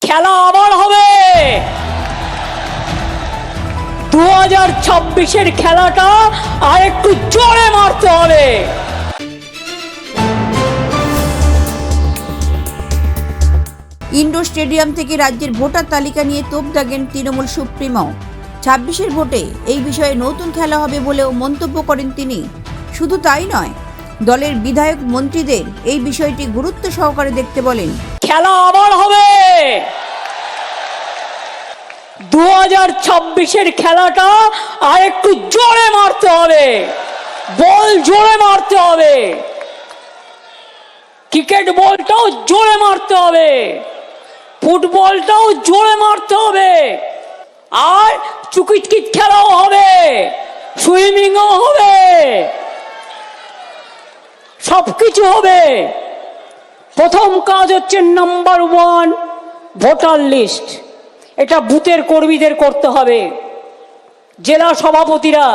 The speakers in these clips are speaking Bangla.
খেলা আবার হবে। 2026-এর খেলাটা আর একটু জোরে মারতে হবে। ইন্ডোর স্টেডিয়াম থেকে রাজ্যের ভোটার তালিকা নিয়ে তোপ দাগেন তৃণমূল সুপ্রিমো। 26-এর ভোটে এই বিষয়ে নতুন খেলা হবে বলেও মন্তব্য করেন তিনি। শুধু তাই নয়, দলের বিধায়ক মন্ত্রীদের এই বিষয়টি গুরুত্ব সহকারে দেখতে বলেন। খেলা আবার হবে। 2026-এর খেলাটা আর একটু জোরে মারতে হবে, বল জোরে মারতে হবে, ক্রিকেট বলটাও জোরে মারতে হবে, ফুটবলটাও জোরে মারতে হবে, আর চুকিটকিট খেলাও হবে, সুইমিংও হবে, সবকিছু হবে। প্রথম কাজ হচ্ছে নাম্বার 1 ভোটার লিস্ট। এটা বুথের কর্মীদের করতে হবে। জেলা সভাপতিরা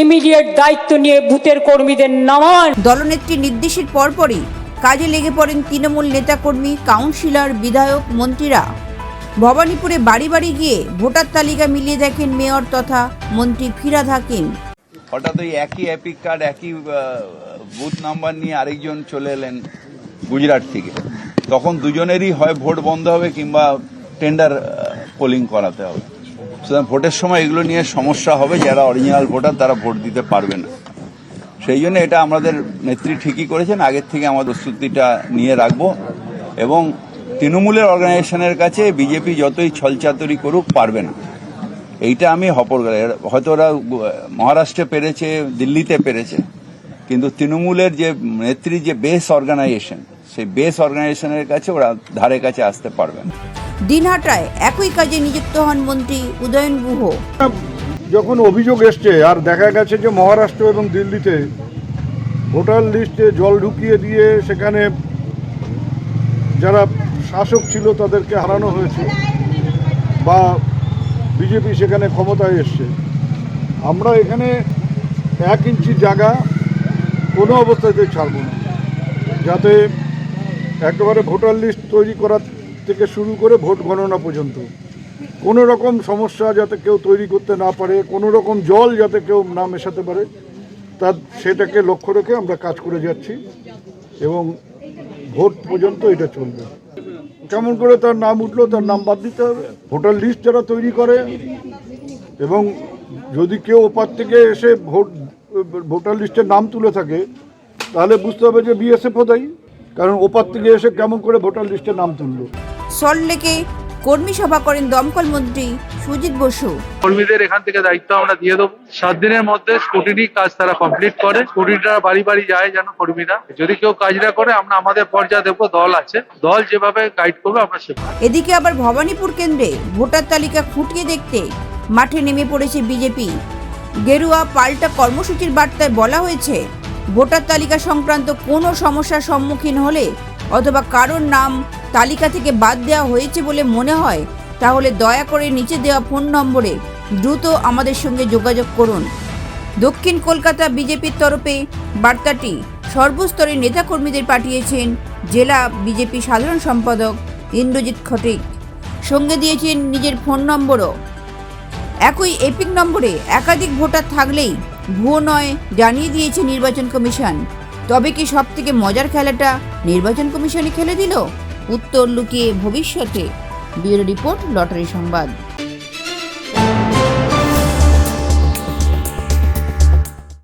ইমিডিয়েট দায়িত্ব নিয়ে বুথের কর্মীদের নামান। দলনেত্রীর নির্দেশের পরপরই কাজে লেগে পড়েন তৃণমূল নেতাকর্মী, কাউন্সিলর, বিধায়ক, মন্ত্রীরা। ভবানীপুরে বাড়ি বাড়ি গিয়ে ভোটার তালিকা মিলিয়ে দেখেন মেয়র তথা মন্ত্রী ফিরহাদ হাকিম। হঠাৎ ওই একই এপিক কার্ড, একই বুথ নাম্বার নিয়ে আরেকজন চলে এলেন গুজরাট থেকে। তখন দুজনেরই হয় ভোট বন্ধ হবে কিংবা টেন্ডার পোলিং করাতে হবে। সুতরাং ভোটের সময় এগুলো নিয়ে সমস্যা হবে, যারা অরিজিনাল ভোটার তারা ভোট দিতে পারবে না। সেই জন্য এটা আমাদের নেত্রী ঠিকই করেছেন, আগের থেকে আমাদের প্রস্তুতিটা নিয়ে রাখবো। এবং তৃণমূলের অর্গানাইজেশনের কাছে বিজেপি যতই ছলচাতুরি করুক পারবে না, এইটা আমি হয়তো ওরা মহারাষ্ট্রে পেরেছে, দিল্লিতে পেরেছে, কিন্তু তৃণমূলের যে নেত্রী যে বেস অর্গানাইজেশন, সেই বেস অর্গানাইজেশনের কাছে ওরা ধারে কাছে আসতে পারবে না। দিনহাটায় একই কাজে নিযুক্ত হন মন্ত্রী উদয়ন গুহ। যখন অভিযোগ এসছে আর দেখা গেছে যে মহারাষ্ট্র এবং দিল্লিতে ভোটার লিস্টে জল ঢুকিয়ে দিয়ে সেখানে যারা শাসক ছিল তাদেরকে হারানো হয়েছে বা বিজেপি সেখানে ক্ষমতায় এসছে, আমরা এখানে 1 ইঞ্চি জায়গা কোনো অবস্থাতে ছাড়ব না, যাতে একেবারে ভোটার লিস্ট তৈরি করার থেকে শুরু করে ভোট গণনা পর্যন্ত কোনো রকম সমস্যা যাতে কেউ তৈরি করতে না পারে, কোনো রকম জল যাতে কেউ না মেশাতে পারে, সেটাকে লক্ষ্য রেখে আমরা কাজ করে যাচ্ছি এবং ভোট পর্যন্ত এটা চলবে। কেমন করে তার নাম উঠলো তার নাম বাদ দিতে হবে। ভোটার লিস্ট যারা তৈরি করে এবং যদি কেউ ওপার থেকে এসে ভোটার লিস্টের নাম তুলে থাকে তাহলে বুঝতে হবে যে বিএসএফ দায়ী, কারণ ওপার থেকে এসে কেমন করে ভোটার লিস্টের নাম তুললো। সল্টলেকে কর্মী সভা করেন দমকল মন্ত্রী সুজিত বসু। কর্মীদের এখান থেকে দায়িত্ব আমরা দিয়ে দেবো। 7 দিনের মধ্যে স্কুটিনি কাজ তারা কমপ্লিট করে, স্কুটিটা বাড়ি বাড়ি যায় যেন কর্মীরা। যদি কেউ কাজ না করে আমরা আমাদের পর্যায়ে দেবো, দল আছে, দল যেভাবে গাইড করবে আমরা সেভাবে। এদিকে আবার ভবানীপুর কেন্দ্রে ভোটার তালিকা খুঁটিয়ে দেখতে মাঠে নেমে পড়েছে বিজেপি। গেরুয়া পাল্টা কর্মসূচির বার্তায় বলা হয়েছে, ভোটার তালিকা সংক্রান্ত কোনো সমস্যার সম্মুখীন হলে অথবা কারোর নাম তালিকা থেকে বাদ দেওয়া হয়েছে বলে মনে হয় তাহলে দয়া করে নিচে দেওয়া ফোন নম্বরে দ্রুত আমাদের সঙ্গে যোগাযোগ করুন। দক্ষিণ কলকাতা বিজেপির তরফে বার্তাটি সর্বস্তরের নেতাকর্মীদের পাঠিয়েছেন জেলা বিজেপি সাধারণ সম্পাদক ইন্দ্রজিৎ খটিক। সঙ্গে দিয়েছেন নিজের ফোন নম্বরও। একই এপিক নম্বরে একাধিক ভোটার থাকলেই ভুয়ো নয় জানিয়ে দিয়েছে নির্বাচন কমিশন। তবে কি সবথেকে মজার খেলাটা নির্বাচন কমিশনই খেলে দিল? উত্তর লুকিয়ে ভবিষ্যতে। ব্যুরো রিপোর্ট, লটারি সংবাদ।